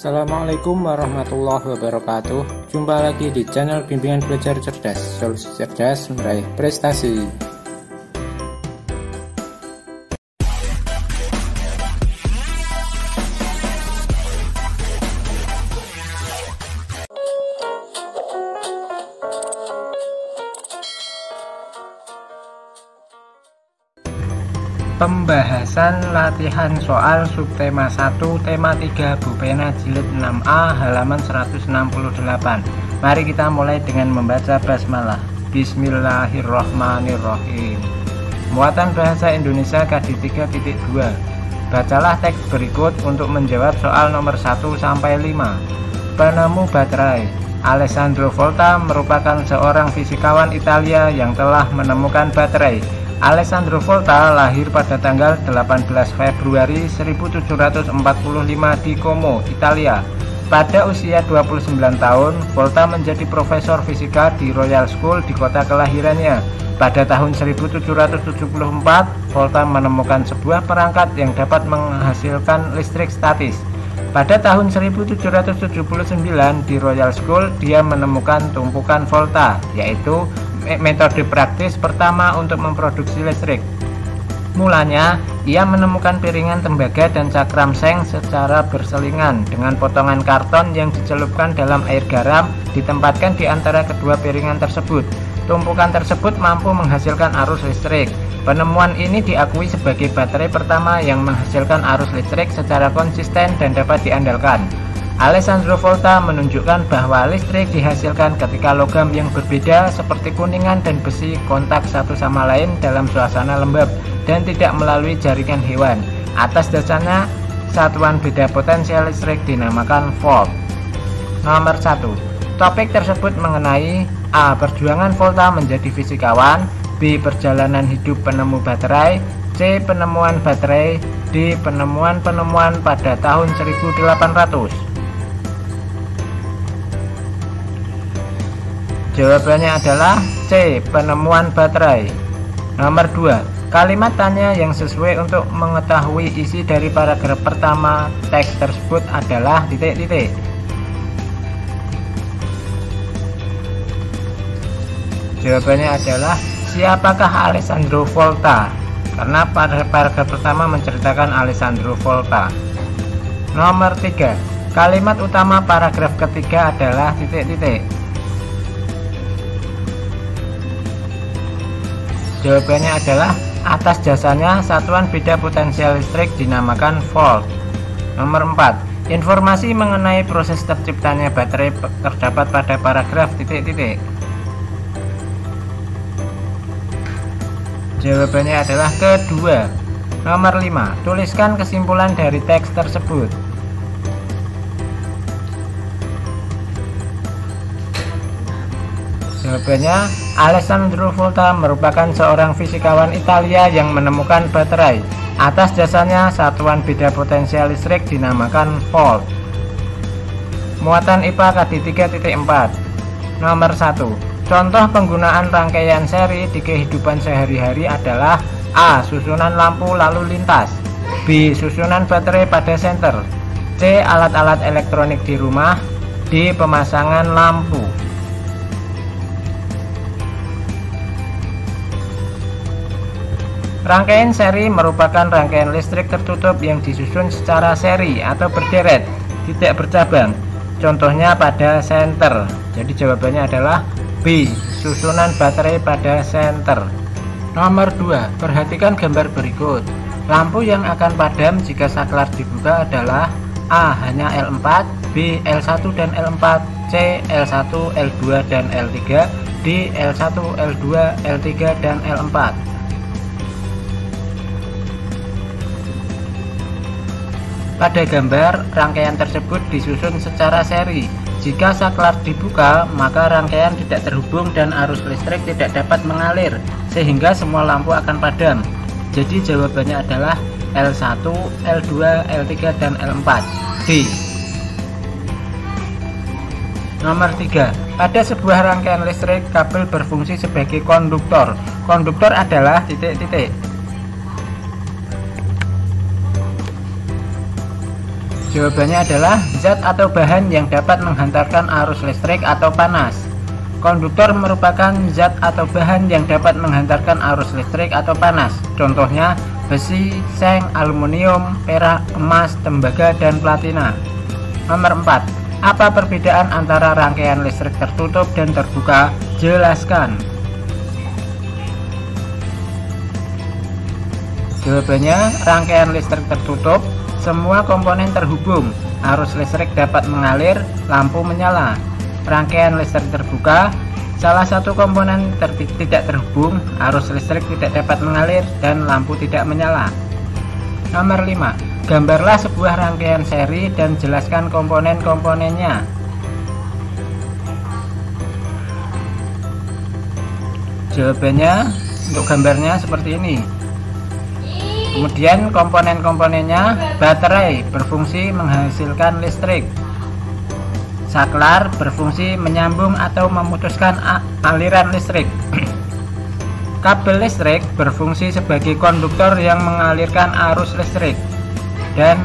Assalamualaikum warahmatullahi wabarakatuh. Jumpa lagi di channel Bimbingan Belajar Cerdas, solusi cerdas meraih prestasi. Pembahasan latihan soal subtema 1 tema 3 Bupena jilid 6A halaman 168. Mari kita mulai dengan membaca basmalah. Bismillahirrahmanirrahim. Muatan bahasa Indonesia KD 3.2. Bacalah teks berikut untuk menjawab soal nomor 1 sampai 5. Penemu baterai. Alessandro Volta merupakan seorang fisikawan Italia yang telah menemukan baterai. Alessandro Volta lahir pada tanggal 18 Februari 1745 di Como, Italia. Pada usia 29 tahun, Volta menjadi profesor fisika di Royal School di kota kelahirannya. Pada tahun 1774, Volta menemukan sebuah perangkat yang dapat menghasilkan listrik statis. Pada tahun 1779 di Royal School, dia menemukan tumpukan Volta, yaitu metode praktis pertama untuk memproduksi listrik. Mulanya, ia menemukan piringan tembaga dan cakram seng secara berselingan dengan potongan karton yang dicelupkan dalam air garam ditempatkan di antara kedua piringan tersebut. Tumpukan tersebut mampu menghasilkan arus listrik. Penemuan ini diakui sebagai baterai pertama yang menghasilkan arus listrik secara konsisten dan dapat diandalkan. Alessandro Volta menunjukkan bahwa listrik dihasilkan ketika logam yang berbeda seperti kuningan dan besi kontak satu sama lain dalam suasana lembab dan tidak melalui jaringan hewan. Atas dasarnya, satuan beda potensial listrik dinamakan volt. Nomor 1. Topik tersebut mengenai A. Perjuangan Volta menjadi fisikawan, B. Perjalanan hidup penemu baterai, C. Penemuan baterai, D. Penemuan-penemuan pada tahun 1800. Jawabannya adalah C. Penemuan baterai. Nomor 2. Kalimat tanya yang sesuai untuk mengetahui isi dari paragraf pertama teks tersebut adalah titik-titik. Jawabannya adalah siapakah Alessandro Volta? Karena pada paragraf pertama menceritakan Alessandro Volta. Nomor 3. Kalimat utama paragraf ketiga adalah titik-titik. Jawabannya adalah atas jasanya satuan beda potensial listrik dinamakan volt. Nomor 4. Informasi mengenai proses terciptanya baterai terdapat pada paragraf titik-titik. Jawabannya adalah kedua. Nomor 5. Tuliskan kesimpulan dari teks tersebut. Jawabannya, Alessandro Volta merupakan seorang fisikawan Italia yang menemukan baterai. Atas dasarnya, satuan beda potensial listrik dinamakan volt. Muatan IPA KD 3.4. Nomor 1. Contoh penggunaan rangkaian seri di kehidupan sehari-hari adalah A. Susunan lampu lalu lintas, B. Susunan baterai pada senter, C. Alat-alat elektronik di rumah, D. Pemasangan lampu. Rangkaian seri merupakan rangkaian listrik tertutup yang disusun secara seri atau berderet, tidak bercabang. Contohnya pada senter. Jadi jawabannya adalah B. Susunan baterai pada senter. Nomor 2. Perhatikan gambar berikut. Lampu yang akan padam jika saklar dibuka adalah A. Hanya L4, B. L1 dan L4, C. L1, L2 dan L3, D. L1, L2, L3 dan L4. Pada gambar, rangkaian tersebut disusun secara seri. Jika saklar dibuka, maka rangkaian tidak terhubung dan arus listrik tidak dapat mengalir, sehingga semua lampu akan padam. Jadi jawabannya adalah L1, L2, L3, dan L4. D. Nomor 3. Pada sebuah rangkaian listrik, kabel berfungsi sebagai konduktor. Konduktor adalah titik-titik. Jawabannya adalah zat atau bahan yang dapat menghantarkan arus listrik atau panas. Konduktor merupakan zat atau bahan yang dapat menghantarkan arus listrik atau panas. Contohnya besi, seng, aluminium, perak, emas, tembaga, dan platina. Nomor 4. Apa perbedaan antara rangkaian listrik tertutup dan terbuka? Jelaskan. Jawabannya, rangkaian listrik tertutup, semua komponen terhubung, arus listrik dapat mengalir, lampu menyala. Rangkaian listrik terbuka, salah satu komponen tidak terhubung, arus listrik tidak dapat mengalir, dan lampu tidak menyala. Nomor 5. Gambarlah sebuah rangkaian seri dan jelaskan komponen-komponennya. Jawabannya untuk gambarnya seperti ini. Kemudian komponen-komponennya, baterai berfungsi menghasilkan listrik. Saklar berfungsi menyambung atau memutuskan aliran listrik. Kabel listrik berfungsi sebagai konduktor yang mengalirkan arus listrik. Dan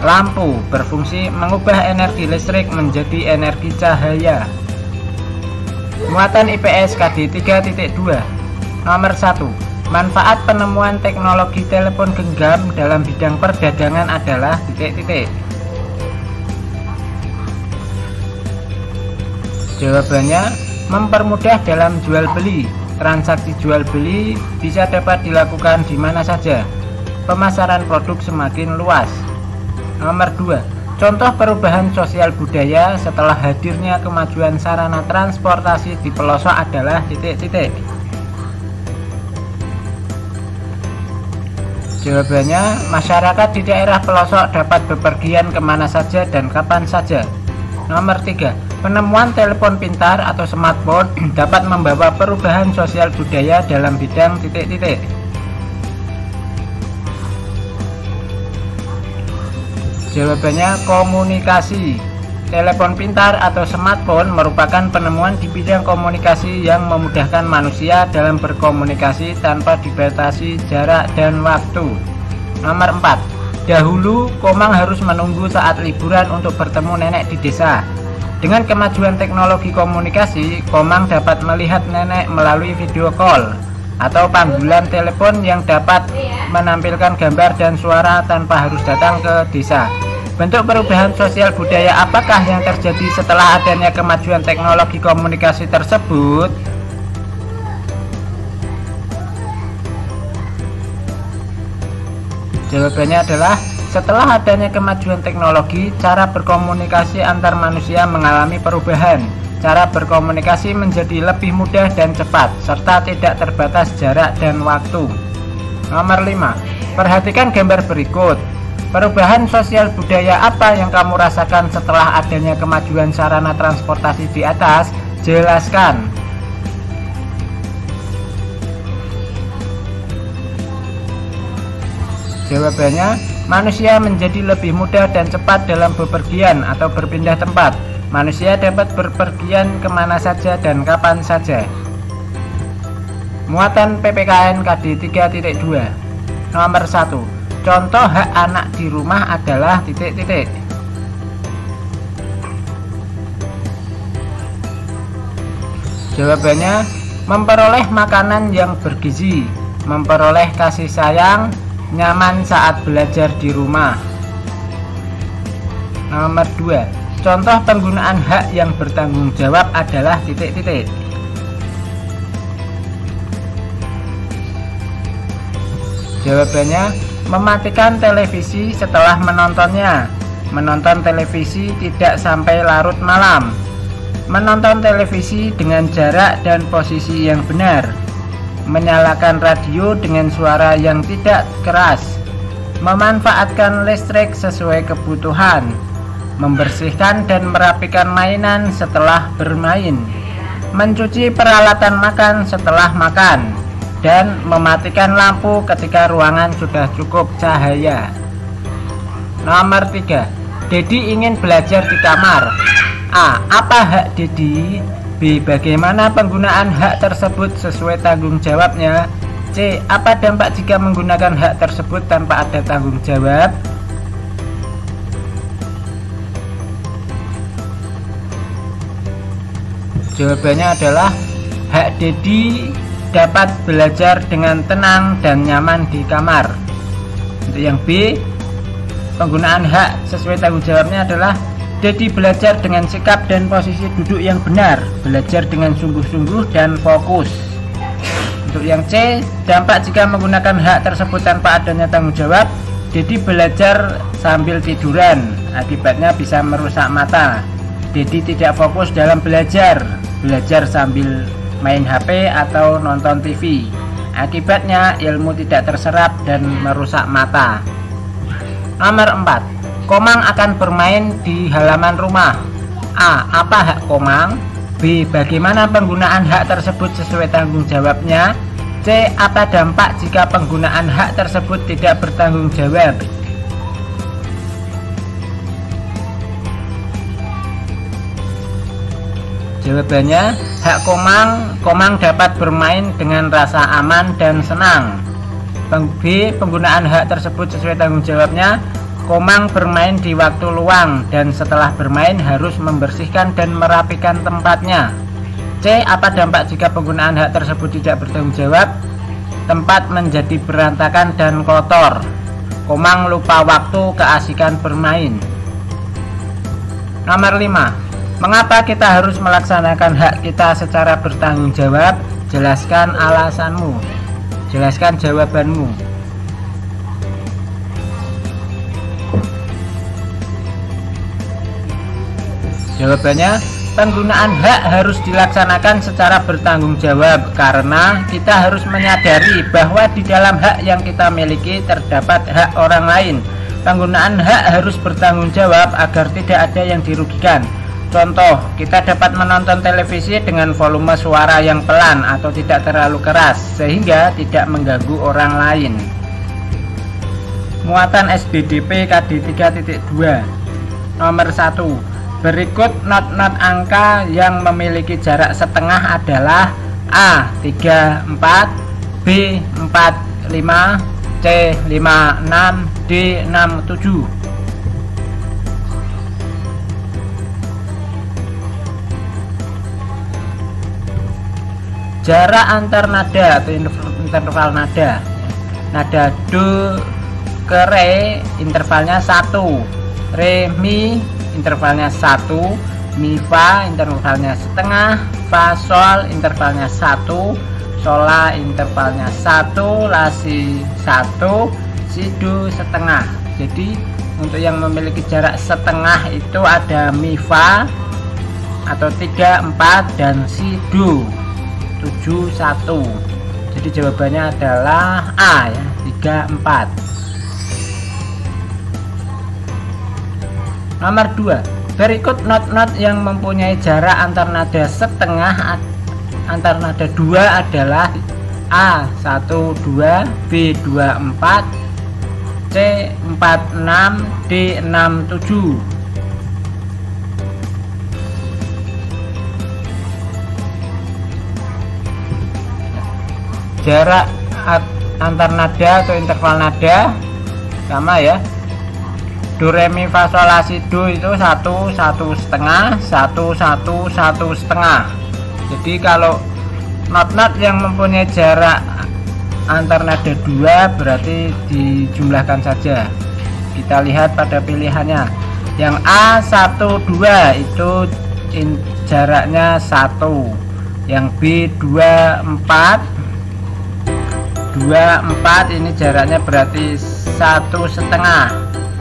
lampu berfungsi mengubah energi listrik menjadi energi cahaya. Muatan IPS KD 3.2. Nomor 1. Manfaat penemuan teknologi telepon genggam dalam bidang perdagangan adalah titik-titik. Jawabannya, mempermudah dalam jual beli. Transaksi jual beli bisa dapat dilakukan di mana saja. Pemasaran produk semakin luas. Nomor 2. Contoh perubahan sosial budaya setelah hadirnya kemajuan sarana transportasi di pelosok adalah titik-titik. Jawabannya, masyarakat di daerah pelosok dapat bepergian kemana saja dan kapan saja. Nomor 3. Penemuan telepon pintar atau smartphone dapat membawa perubahan sosial budaya dalam bidang titik-titik. Jawabannya, komunikasi. Telepon pintar atau smartphone merupakan penemuan di bidang komunikasi yang memudahkan manusia dalam berkomunikasi tanpa dibatasi jarak dan waktu. Nomor 4. Dahulu, Komang harus menunggu saat liburan untuk bertemu nenek di desa. Dengan kemajuan teknologi komunikasi, Komang dapat melihat nenek melalui video call atau panggilan telepon yang dapat menampilkan gambar dan suara tanpa harus datang ke desa. Bentuk perubahan sosial budaya apakah yang terjadi setelah adanya kemajuan teknologi komunikasi tersebut? Jawabannya adalah setelah adanya kemajuan teknologi, cara berkomunikasi antar manusia mengalami perubahan. Cara berkomunikasi menjadi lebih mudah dan cepat, serta tidak terbatas jarak dan waktu. Nomor 5. Perhatikan gambar berikut. Perubahan sosial budaya apa yang kamu rasakan setelah adanya kemajuan sarana transportasi di atas? Jelaskan. Jawabannya, manusia menjadi lebih mudah dan cepat dalam bepergian atau berpindah tempat. Manusia dapat berpergian kemana saja dan kapan saja. Muatan PPKN KD 3.2. Nomor 1. Contoh hak anak di rumah adalah titik-titik. Jawabannya, memperoleh makanan yang bergizi, memperoleh kasih sayang, nyaman saat belajar di rumah. Nomor 2. Contoh penggunaan hak yang bertanggung jawab adalah titik-titik. Jawabannya, mematikan televisi setelah menontonnya, menonton televisi tidak sampai larut malam, menonton televisi dengan jarak dan posisi yang benar, menyalakan radio dengan suara yang tidak keras, memanfaatkan listrik sesuai kebutuhan, membersihkan dan merapikan mainan setelah bermain, mencuci peralatan makan setelah makan, dan mematikan lampu ketika ruangan sudah cukup cahaya. Nomor 3. Dedi ingin belajar di kamar. A. Apa hak Dedi? B. Bagaimana penggunaan hak tersebut sesuai tanggung jawabnya? C. Apa dampak jika menggunakan hak tersebut tanpa ada tanggung jawab? Jawabannya adalah hak Dedi dapat belajar dengan tenang dan nyaman di kamar. Untuk yang B, penggunaan hak sesuai tanggung jawabnya adalah Dedi belajar dengan sikap dan posisi duduk yang benar, belajar dengan sungguh-sungguh dan fokus. Untuk yang C, dampak jika menggunakan hak tersebut tanpa adanya tanggung jawab, Dedi belajar sambil tiduran, akibatnya bisa merusak mata. Dedi tidak fokus dalam belajar sambil main HP atau nonton TV. Akibatnya ilmu tidak terserap dan merusak mata. Nomor 4. Komang akan bermain di halaman rumah. A. Apa hak Komang? B. Bagaimana penggunaan hak tersebut sesuai tanggung jawabnya? C. Apa dampak jika penggunaan hak tersebut tidak bertanggung jawab? Jawabannya, hak Komang dapat bermain dengan rasa aman dan senang. B. Penggunaan hak tersebut sesuai tanggung jawabnya, Komang bermain di waktu luang dan setelah bermain harus membersihkan dan merapikan tempatnya. C. Apa dampak jika penggunaan hak tersebut tidak bertanggung jawab? Tempat menjadi berantakan dan kotor. Komang lupa waktu keasikan bermain. Nomor 5. Mengapa kita harus melaksanakan hak kita secara bertanggung jawab? Jelaskan alasanmu. Jelaskan jawabanmu. Jawabannya, penggunaan hak harus dilaksanakan secara bertanggung jawab karena kita harus menyadari bahwa di dalam hak yang kita miliki terdapat hak orang lain. Penggunaan hak harus bertanggung jawab agar tidak ada yang dirugikan. Contoh, kita dapat menonton televisi dengan volume suara yang pelan atau tidak terlalu keras sehingga tidak mengganggu orang lain. Muatan SBDP KD 3.2. Nomor 1. Berikut not-not angka yang memiliki jarak setengah adalah A. 34, B. 45, C. 56, D. 67. Jarak antar nada atau interval nada. Nada do ke re intervalnya 1, re mi intervalnya 1, mi fa intervalnya setengah, fa sol intervalnya 1, sola intervalnya 1, la si 1, si do setengah. Jadi untuk yang memiliki jarak setengah itu ada mi fa atau 3, 4 dan si do 7, 1. Jadi jawabannya adalah A ya, 3, 4. Nomor 2. Berikut not-not yang mempunyai jarak antar nada setengah antar nada 2 adalah A. 1, 2, B. 2, 4, C. 4, 6, D. 6, 7. Jarak antar nada atau interval nada sama ya, do re mi fa sol la si do itu 1, 1 setengah, 1, 1, 1 setengah. Jadi kalau not-not yang mempunyai jarak antar nada 2 berarti dijumlahkan saja. Kita lihat pada pilihannya. Yang A 1, 2 itu jaraknya 1. Yang B 2, 4 ini jaraknya berarti 1 setengah.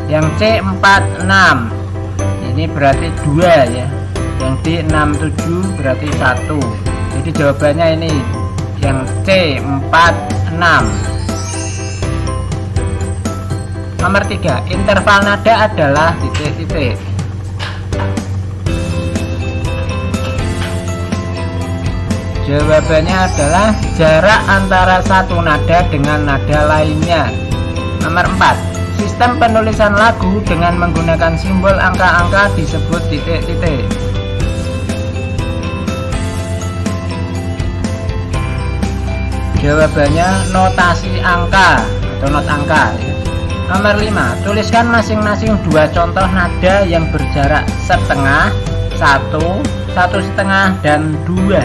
Yang C 4, 6 ini berarti 2 ya. Yang D 6, 7 berarti 1. Jadi jawabannya ini yang C 4, 6. Nomor 3. Interval nada adalah titik-titik. Jawabannya adalah jarak antara satu nada dengan nada lainnya. Nomor 4. Sistem penulisan lagu dengan menggunakan simbol angka-angka disebut titik-titik. Jawabannya notasi angka atau not angka ya. Nomor 5. Tuliskan masing-masing 2 contoh nada yang berjarak setengah, 1, 1,5 dan 2.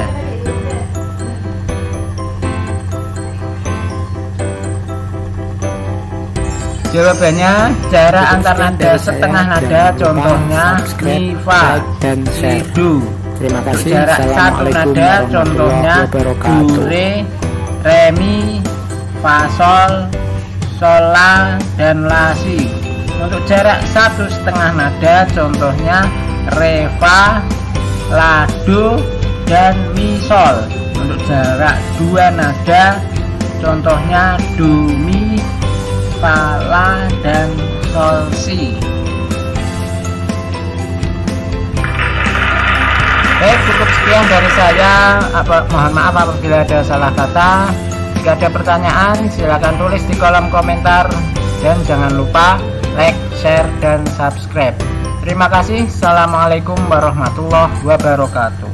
Jawabannya jarak antar nada setengah nada, contohnya mi, fa, dan si, do. Terima kasih. Jarak satu nada, contohnya do, re, mi, fa, sol, la, dan la, si. Untuk jarak 1,5 nada, contohnya re, fa, la, do, dan mi, sol. Untuk jarak 2 nada, contohnya do, mi, fa, la, dan sol, si. Baik, cukup sekian dari saya. Mohon maaf apabila ada salah kata. Jika ada pertanyaan, silakan tulis di kolom komentar. Dan jangan lupa like, share, dan subscribe. Terima kasih. Assalamualaikum warahmatullahi wabarakatuh.